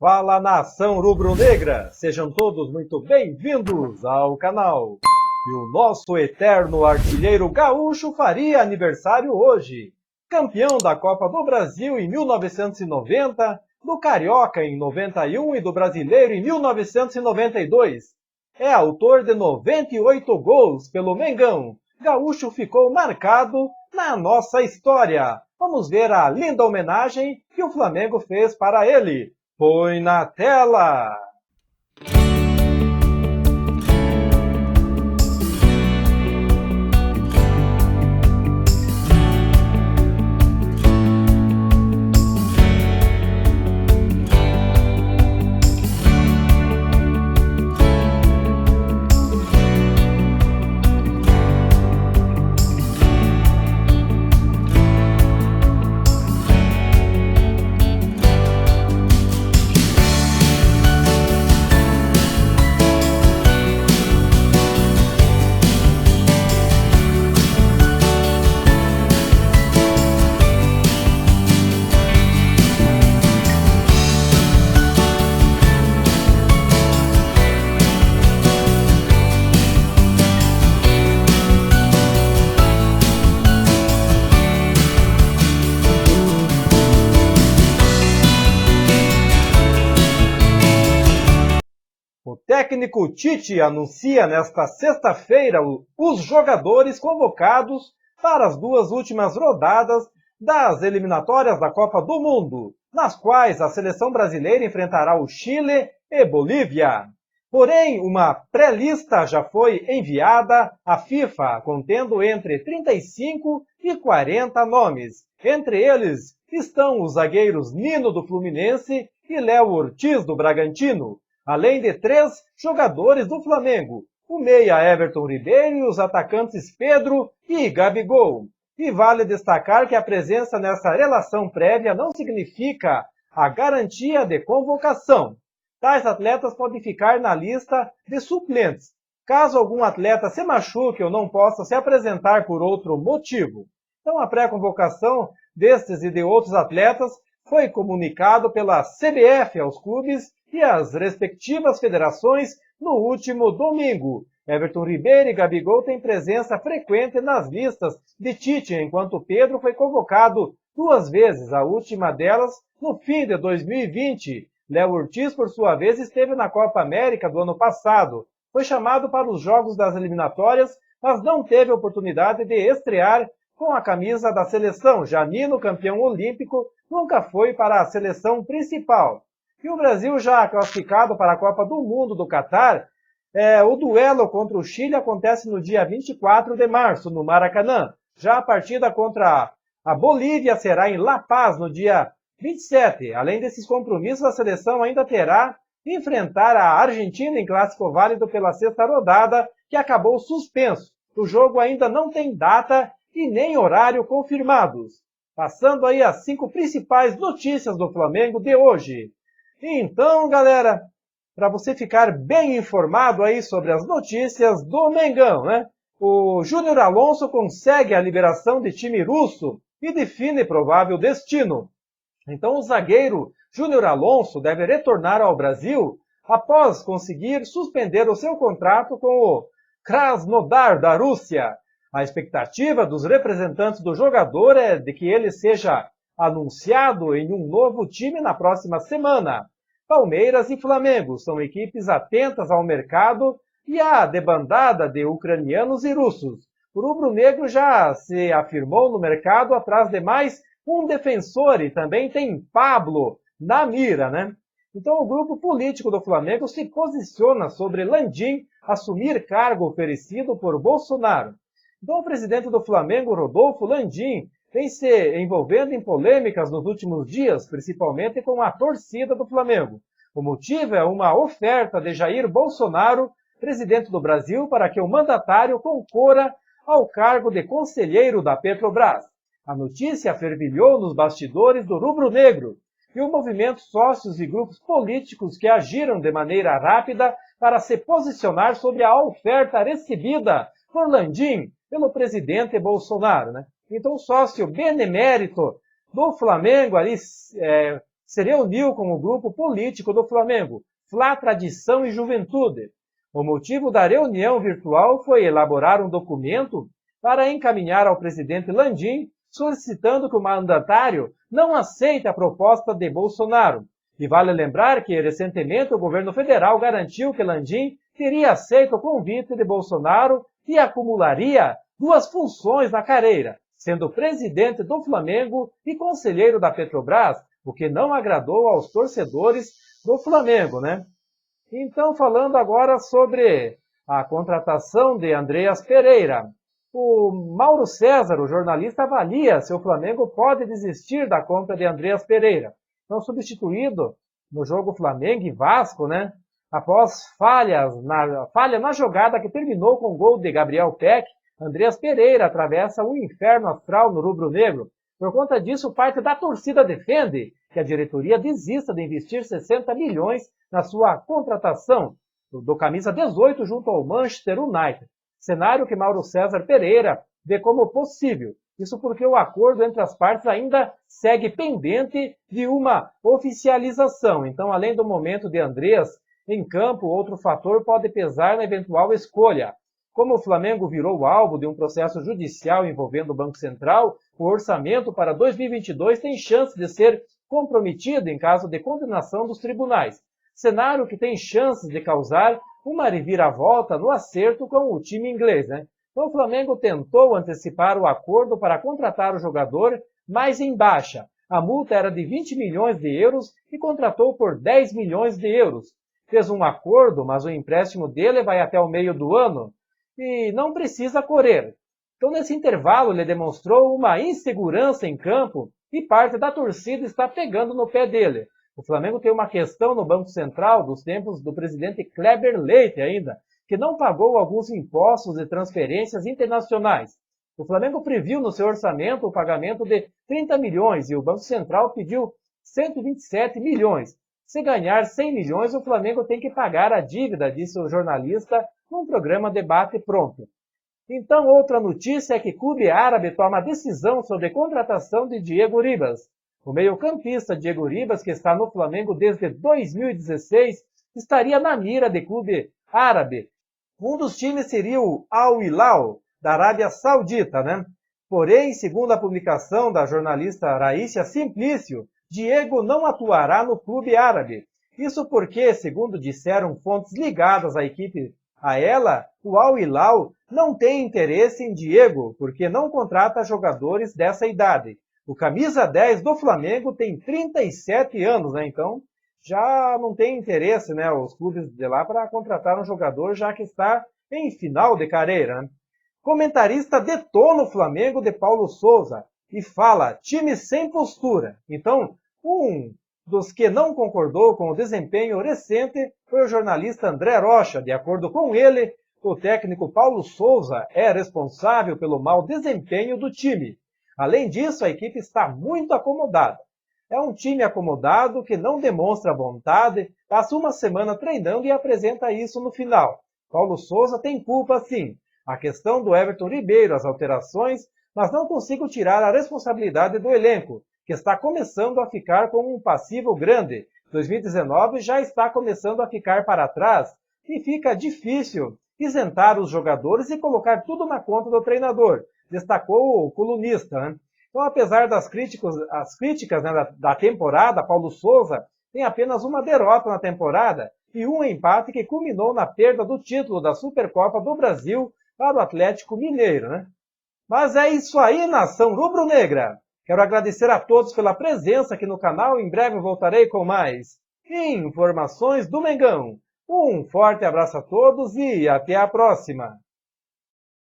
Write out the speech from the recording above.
Fala, nação rubro-negra! Sejam todos muito bem-vindos ao canal. E o nosso eterno artilheiro gaúcho faria aniversário hoje. Campeão da Copa do Brasil em 1990, do Carioca em 91 e do Brasileiro em 1992. É autor de 98 gols pelo Mengão. Gaúcho ficou marcado na nossa história. Vamos ver a linda homenagem que o Flamengo fez para ele. Põe na tela! O técnico Tite anuncia nesta sexta-feira os jogadores convocados para as duas últimas rodadas das eliminatórias da Copa do Mundo, nas quais a seleção brasileira enfrentará o Chile e Bolívia. Porém, uma pré-lista já foi enviada à FIFA, contendo entre 35 e 40 nomes. Entre eles estão os zagueiros Nino do Fluminense e Léo Ortiz do Bragantino, além de 3 jogadores do Flamengo, o meia Everton Ribeiro e os atacantes Pedro e Gabigol. E vale destacar que a presença nessa relação prévia não significa a garantia de convocação. Tais atletas podem ficar na lista de suplentes, caso algum atleta se machuque ou não possa se apresentar por outro motivo. Então a pré-convocação destes e de outros atletas foi comunicado pela CBF aos clubes e às respectivas federações no último domingo. Everton Ribeiro e Gabigol têm presença frequente nas listas de Tite, enquanto Pedro foi convocado 2 vezes, a última delas no fim de 2020. Léo Ortiz, por sua vez, esteve na Copa América do ano passado. Foi chamado para os jogos das eliminatórias, mas não teve oportunidade de estrear com a camisa da seleção. Já Nino, campeão olímpico, nunca foi para a seleção principal. E o Brasil, já classificado para a Copa do Mundo do Catar, o duelo contra o Chile acontece no dia 24 de março, no Maracanã. Já a partida contra a Bolívia será em La Paz, no dia 27. Além desses compromissos, a seleção ainda terá de enfrentar a Argentina em clássico válido pela 6ª rodada, que acabou suspenso. O jogo ainda não tem data e nem horário confirmados. Passando aí as 5 principais notícias do Flamengo de hoje. Então, galera, para você ficar bem informado aí sobre as notícias do Mengão, né? O Júnior Alonso consegue a liberação de time russo e define provável destino. Então, o zagueiro Júnior Alonso deve retornar ao Brasil após conseguir suspender o seu contrato com o Krasnodar da Rússia. A expectativa dos representantes do jogador é de que ele seja anunciado em um novo time na próxima semana. Palmeiras e Flamengo são equipes atentas ao mercado e à debandada de ucranianos e russos. O rubro-negro já se afirmou no mercado atrás de mais um defensor e também tem Pablo na mira, né? Então o grupo político do Flamengo se posiciona sobre Landim assumir cargo oferecido por Bolsonaro. Então o presidente do Flamengo, Rodolfo Landim, vem se envolvendo em polêmicas nos últimos dias, principalmente com a torcida do Flamengo. O motivo é uma oferta de Jair Bolsonaro, presidente do Brasil, para que o mandatário concorra ao cargo de conselheiro da Petrobras. A notícia fervilhou nos bastidores do rubro-negro e o movimento sócios e grupos políticos que agiram de maneira rápida para se posicionar sobre a oferta recebida por Landim pelo presidente Bolsonaro, né? Então o sócio benemérito do Flamengo ali se reuniu com o grupo político do Flamengo, Fla Tradição e Juventude. O motivo da reunião virtual foi elaborar um documento para encaminhar ao presidente Landim, solicitando que o mandatário não aceite a proposta de Bolsonaro. E vale lembrar que, recentemente, o governo federal garantiu que Landim teria aceito o convite de Bolsonaro e acumularia duas funções na carreira, sendo presidente do Flamengo e conselheiro da Petrobras, o que não agradou aos torcedores do Flamengo, né? Então, falando agora sobre a contratação de Andreas Pereira. O Mauro César, o jornalista, avalia se o Flamengo pode desistir da compra de Andreas Pereira. Então, substituído no jogo Flamengo e Vasco, né? Após falha na jogada que terminou com o gol de Gabriel Peck, Andreas Pereira atravessa um inferno astral no rubro-negro. Por conta disso, parte da torcida defende que a diretoria desista de investir 60 milhões na sua contratação do camisa 18 junto ao Manchester United. Cenário que Mauro César Pereira vê como possível. Isso porque o acordo entre as partes ainda segue pendente de uma oficialização. Então, além do momento de Andreas em campo, outro fator pode pesar na eventual escolha. Como o Flamengo virou alvo de um processo judicial envolvendo o Banco Central, o orçamento para 2022 tem chance de ser comprometido em caso de condenação dos tribunais. Cenário que tem chances de causar uma reviravolta no acerto com o time inglês, né? Então, o Flamengo tentou antecipar o acordo para contratar o jogador, mas em baixa. A multa era de 20 milhões de euros e contratou por 10 milhões de euros. Fez um acordo, mas o empréstimo dele vai até o meio do ano e não precisa correr. Então, nesse intervalo, ele demonstrou uma insegurança em campo e parte da torcida está pegando no pé dele. O Flamengo tem uma questão no Banco Central dos tempos do presidente Kleber Leite ainda, que não pagou alguns impostos e transferências internacionais. O Flamengo previu no seu orçamento o pagamento de 30 milhões e o Banco Central pediu 127 milhões. Se ganhar 100 milhões, o Flamengo tem que pagar a dívida, disse o jornalista num programa Debate Pronto. Então, outra notícia é que o clube árabe toma decisão sobre a contratação de Diego Ribas. O meio-campista Diego Ribas, que está no Flamengo desde 2016, estaria na mira de clube árabe. Um dos times seria o Al Hilal, da Arábia Saudita, né? Porém, segundo a publicação da jornalista Raíssa Simplício, Diego não atuará no clube árabe. Isso porque, segundo disseram fontes ligadas à equipe a ela, o Al Hilal não tem interesse em Diego, porque não contrata jogadores dessa idade. O camisa 10 do Flamengo tem 37 anos, né? Então, já não tem interesse, né, os clubes de lá para contratar um jogador já que está em final de carreira, né? Comentarista detona o Flamengo de Paulo Souza e fala time sem postura. Então, um dos que não concordou com o desempenho recente foi o jornalista André Rocha. De acordo com ele, o técnico Paulo Souza é responsável pelo mau desempenho do time. Além disso, a equipe está muito acomodada. É um time acomodado que não demonstra vontade, passa uma semana treinando e apresenta isso no final. Paulo Souza tem culpa sim. A questão do Everton Ribeiro, as alterações, mas não consigo tirar a responsabilidade do elenco, que está começando a ficar com um passivo grande. 2019 já está começando a ficar para trás e fica difícil isentar os jogadores e colocar tudo na conta do treinador, destacou o colunista, né? Então, apesar das críticas, né, da temporada, Paulo Souza tem apenas uma derrota na temporada e um empate que culminou na perda do título da Supercopa do Brasil para o Atlético Mineiro, né? Mas é isso aí, nação rubro-negra! Quero agradecer a todos pela presença aqui no canal. Em breve voltarei com mais informações do Mengão. Um forte abraço a todos e até a próxima!